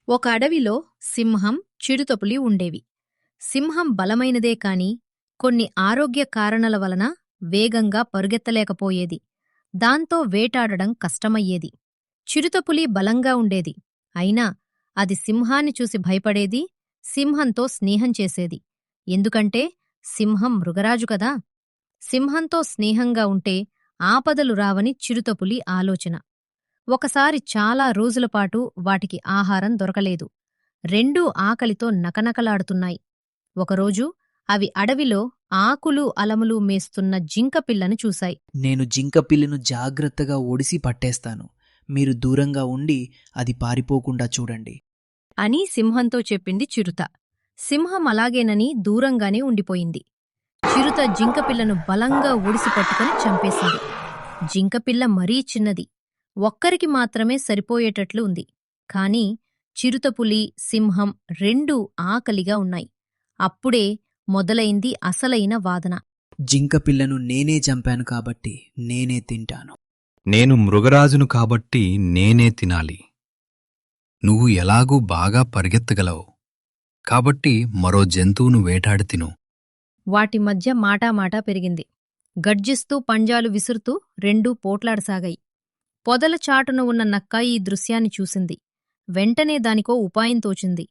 ఒక అడవిలో సింహం, చిరుతపులి ఉండేవి. సింహం బలమైనదే కాని కొన్ని ఆరోగ్య కారణాల వలన వేగంగా పరుగెత్తలేకపోయేది. దాంతో వేటాడడం కష్టమయ్యేది. చిరుతపులి బలంగా ఉండేది. అయినా అది సింహాన్ని చూసి భయపడేది, సింహంతో స్నేహం చేసేది. ఎందుకంటే సింహం మృగరాజు కదా. సింహంతో స్నేహంగా ఉంటే ఆపదలు రావని చిరుతపులి ఆలోచన. ఒకసారి చాలా రోజులపాటు వాటికి ఆహారం దొరకలేదు. రెండూ ఆకలితో నకనకలాడుతున్నాయి. ఒకరోజు అవి అడవిలో ఆకులు అలములు మేస్తున్న జింకపిల్లను చూశాయి. నేను జింకపిల్లను జాగ్రత్తగా ఒడిసి పట్టేస్తాను. మీరు దూరంగా ఉండి అది పారిపోకుండా చూడండి అని సింహంతో చెప్పింది చిరుత. సింహం అలాగేనని దూరంగానే ఉండిపోయింది. చిరుత జింకపిల్లను బలంగా ఒడిసి పట్టుకుని చంపేసింది. జింకపిల్ల మరీ చిన్నది, ఒక్కరికి మాత్రమే సరిపోయేటట్లు ఉంది. కాని చిరుతపులి, సింహం రెండూ ఆకలిగా ఉన్నాయి. అప్పుడే మొదలైంది అసలైన వాదన. జింకపిల్లను నేనే చంపాను కాబట్టి నేనే తింటాను. నేను మృగరాజును కాబట్టి నేనే తినాలి. నువ్వు ఎలాగూ బాగా పరిగెత్తగలవు కాబట్టి మరో జంతువును వేటాడి తిను. వాటి మధ్య మాటామాటా పెరిగింది. గర్జిస్తూ పంజాలు విసురుతూ రెండూ పోట్లాడసాగాయి. పొదల చాటున ఉన్న నక్క ఈ దృశ్యాన్ని చూసింది. వెంటనే దానికో ఉపాయం తోచింది.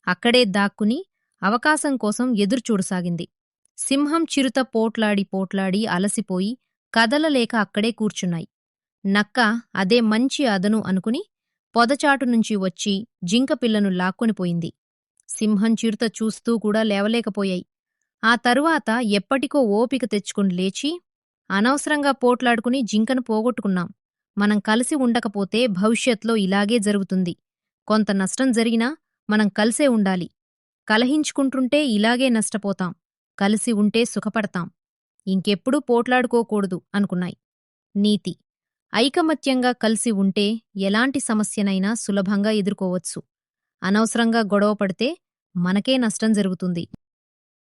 అక్కడే దాక్కుని అవకాశం కోసం ఎదురుచూడసాగింది. సింహం, చిరుత పోట్లాడి పోట్లాడి అలసిపోయి కదలలేక అక్కడే కూర్చున్నాయి. నక్క అదే మంచి అదను అనుకుని పొదచాటునుంచి వచ్చి జింకపిల్లను లాక్కొనిపోయింది. సింహం, చిరుత చూస్తూ కూడా లేవలేకపోయాయి. ఆ తరువాత ఎప్పటికో ఓపిక తెచ్చుకుని లేచి, అనవసరంగా పోట్లాడుకుని జింకను పోగొట్టుకున్నాం. మనం కలిసి ఉండకపోతే భవిష్యత్లో ఇలాగే జరుగుతుంది. కొంత నష్టం జరిగినా మనం కలిసే ఉండాలి. కలహించుకుంటుంటే ఇలాగే నష్టపోతాం. కలిసి ఉంటే సుఖపడతాం. ఇంకెప్పుడూ పోట్లాడుకోకూడదు అనుకున్నాయి. నీతి: ఐకమత్యంగా కలిసి ఉంటే ఎలాంటి సమస్యనైనా సులభంగా ఎదుర్కోవచ్చు. అనవసరంగా గొడవపడితే మనకే నష్టం జరుగుతుంది.